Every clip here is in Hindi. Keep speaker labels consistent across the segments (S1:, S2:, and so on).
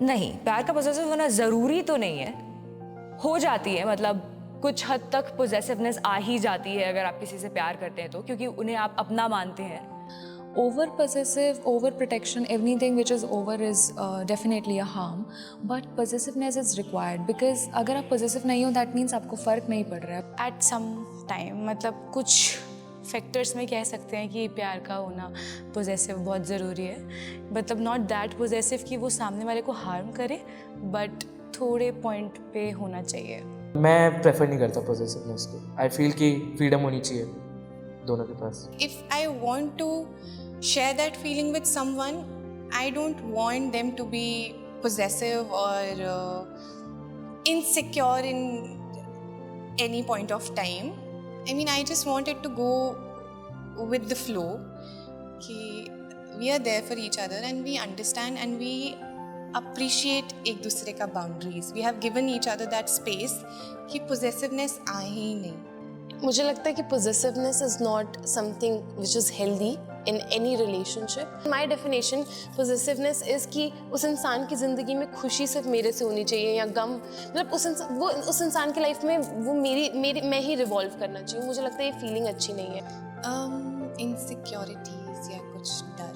S1: नहीं, प्यार का पोजेसिव होना ज़रूरी तो नहीं है, हो जाती है, मतलब कुछ हद तक पोजेसिवनेस आ ही जाती है अगर आप किसी से प्यार करते हैं तो, क्योंकि उन्हें आप अपना मानते हैं।
S2: Over possessive, over protection, anything which is over is definitely a harm. But possessiveness is required because अगर आप possessive नहीं हो that means आपको फ़र्क नहीं पड़ रहा है.
S3: At some time, मतलब कुछ फैक्टर्स में कह सकते हैं कि प्यार का होना पोजेसिव बहुत ज़रूरी है, मतलब नॉट दैट पोजेसिव कि वो सामने वाले को हार्म करे, बट थोड़े पॉइंट पे होना चाहिए.
S4: मैं प्रेफर नहीं करता पोजेसिवनेस को. आई फील कि फ्रीडम होनी चाहिए दोनों के पास.
S5: If I want to share that feeling with someone, I don't want them to be possessive or insecure in any point of time. I mean, I just want it to go with the flow. कि we are there for each other and we understand and we appreciate एक दूसरे का boundaries. We have given each other that space कि possessiveness आए ही नहीं.
S6: मुझे लगता है कि possessiveness is not something which is healthy in any relationship. My definition possessiveness is कि उस इंसान की ज़िंदगी में खुशी सिर्फ मेरे से होनी चाहिए या गम, मतलब उस इंसान की लाइफ में वो मैं ही रिवॉल्व करना चाहिए. मुझे लगता है ये फीलिंग अच्छी नहीं है.
S5: Insecurities या कुछ डर.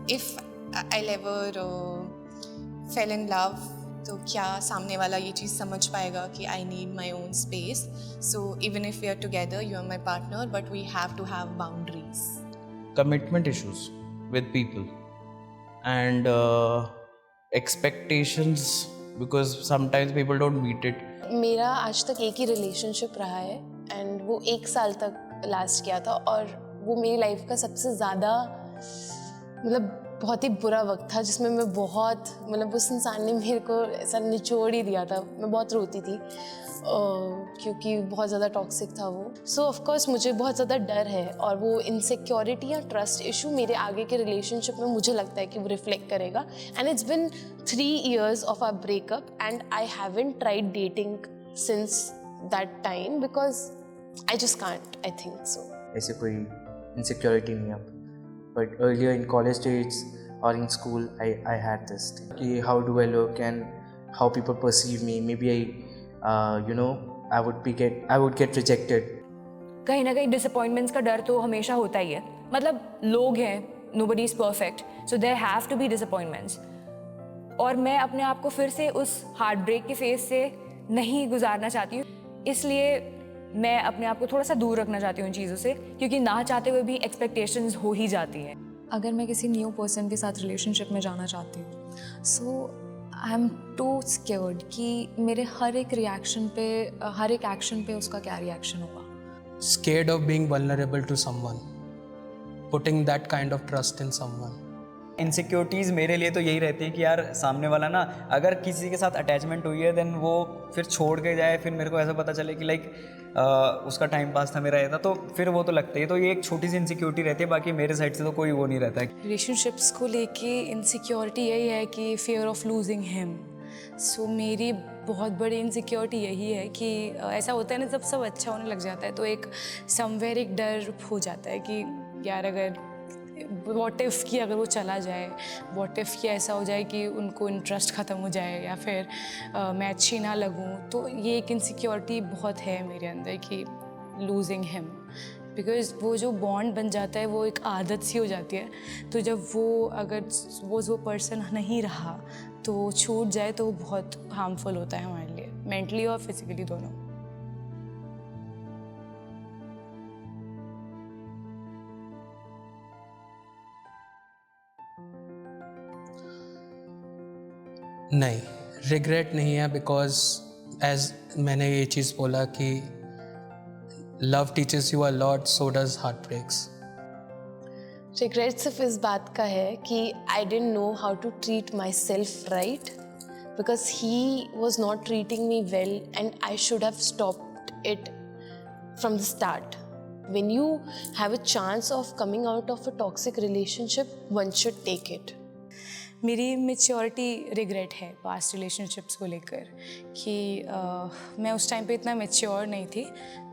S5: If I'll ever fell in love, तो क्या सामने वाला ये चीज़ समझ पाएगा कि I need my own space. So even if we are together, you are my partner, but we have to have boundaries.
S7: Commitment issues with people and expectations, because sometimes people don't meet it.
S6: मेरा आज तक एक ही रिलेशनशिप रहा है एंड वो 1 साल तक लास्ट किया था और वो मेरी लाइफ का सबसे ज़्यादा मतलब बहुत ही बुरा वक्त था जिसमें मैं बहुत मतलब उस इंसान ने मेरे को ऐसा निचोड़ ही दिया था. मैं बहुत रोती थी क्योंकि बहुत ज़्यादा टॉक्सिक था वो. सो ऑफ कोर्स मुझे बहुत ज़्यादा डर है और वो इनसिक्योरिटी या ट्रस्ट इशू मेरे आगे के रिलेशनशिप में मुझे लगता है कि वो रिफ्लेक्ट करेगा. And it's been 3 years of our breakup and I haven't tried dating since that time because I just can't. I think so
S4: ऐसे कोई इनसिक्योरिटी नहीं है. But earlier in college days or in school, I had this thing. कि how do I look and how people perceive me. Maybe I would get rejected.
S1: कहीं ना कहीं डिसअपॉइंटमेंट्स का डर तो हमेशा होता ही है. मतलब लोग हैं, nobody is perfect, so there have to be disappointments. और मैं अपने आप को फिर से उस हार्ट ब्रेक के फेज से नहीं गुजारना चाहती हूँ, इसलिए मैं अपने आप को थोड़ा सा दूर रखना चाहती हूँ इन चीज़ों से, क्योंकि ना चाहते हुए भी एक्सपेक्टेशंस हो ही जाती हैं.
S2: अगर मैं किसी न्यू पर्सन के साथ रिलेशनशिप में जाना चाहती हूँ, सो आई एम टू स्केयर्ड कि मेरे हर एक एक्शन पे उसका क्या रिएक्शन होगा.
S8: Scared of being vulnerable to someone, putting that kind of trust in someone.
S9: Insecurities मेरे लिए तो यही रहती है कि यार सामने वाला ना अगर किसी के साथ अटैचमेंट हुई है देन वो फिर छोड़ के जाए, फिर मेरे को ऐसा पता चले कि लाइक उसका टाइम पास था, मेरा ये था, तो फिर वो तो लगता है. तो ये एक छोटी सी इनसिक्योरिटी रहती है, बाकी मेरे साइड से तो कोई वो नहीं रहता है.
S3: रिलेशनशिप्स को लेके इनसिक्योरिटी यही है कि फियर ऑफ लूजिंग हिम. सो मेरी बहुत बड़ी इनसिक्योरिटी यही है कि ऐसा होता है ना, जब सब अच्छा होने लग जाता है तो एक समवेयर एक डर हो जाता है कि यार अगर व्हाट इफ़ कि अगर वो चला जाए, व्हाट इफ़ कि ऐसा हो जाए कि उनको इंटरेस्ट ख़त्म हो जाए या फिर मैं अच्छी ना लगूँ. तो ये एक इनसिक्योरिटी बहुत है मेरे अंदर कि लूजिंग हिम, बिकॉज़ वो जो बॉन्ड बन जाता है वो एक आदत सी हो जाती है. तो जब वो पर्सन नहीं रहा तो छूट जाए तो बहुत हार्मफुल होता है हमारे लिए, मेंटली और फिजिकली दोनों.
S8: नहीं, रिग्रेट नहीं है बिकॉज एज मैंने ये चीज़ बोला कि love teachers you a lot, so does heart breaks.
S6: Regret सिर्फ इस बात का है कि I didn't know how to treat myself right because he was not treating me well and I should have stopped it from the start. When you have a chance of coming out of a toxic relationship, one should take it.
S3: मेरी मेच्योरिटी रिग्रेट है पास्ट रिलेशनशिप्स को लेकर कि मैं उस टाइम पे इतना मेच्योर नहीं थी,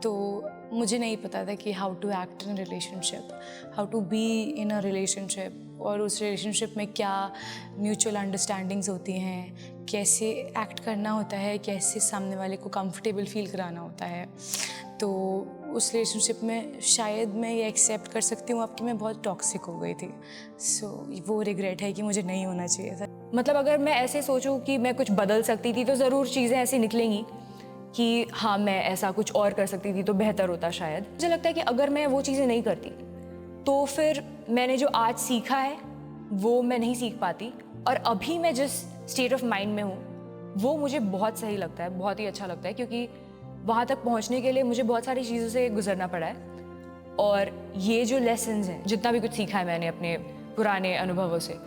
S3: तो मुझे नहीं पता था कि how to act in relationship, how to be in a relationship, और उस रिलेशनशिप में क्या म्यूचुअल अंडरस्टैंडिंग्स होती हैं, कैसे एक्ट करना होता है, कैसे सामने वाले को कंफर्टेबल फील कराना होता है। तो उस रिलेशनशिप में शायद मैं ये एक्सेप्ट कर सकती हूँ अब कि मैं बहुत टॉक्सिक हो गई थी। सो वो रिग्रेट है कि मुझे नहीं होना चाहिए था।
S1: मतलब अगर मैं ऐसे सोचूं कि मैं कुछ बदल सकती थी तो ज़रूर चीज़ें ऐसी निकलेंगी कि हाँ मैं ऐसा कुछ और कर सकती थी तो बेहतर होता शायद। मुझे लगता है कि अगर मैं वो चीज़ें नहीं करती तो फिर मैंने जो आज सीखा है वो मैं नहीं सीख पाती, और अभी मैं जिस स्टेट ऑफ माइंड में हूँ वो मुझे बहुत सही लगता है, बहुत ही अच्छा लगता है, क्योंकि वहाँ तक पहुँचने के लिए मुझे बहुत सारी चीज़ों से गुजरना पड़ा है। और ये जो लेसन्स हैं, जितना भी कुछ सीखा है मैंने अपने पुराने अनुभवों से,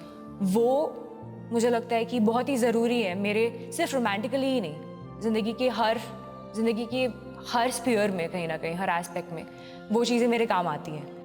S1: वो मुझे लगता है कि बहुत ही ज़रूरी है मेरे, सिर्फ रोमांटिकली ही नहीं, ज़िंदगी के हर स्फीयर में, कहीं ना कहीं हर एस्पेक्ट में वो चीज़ें मेरे काम आती हैं।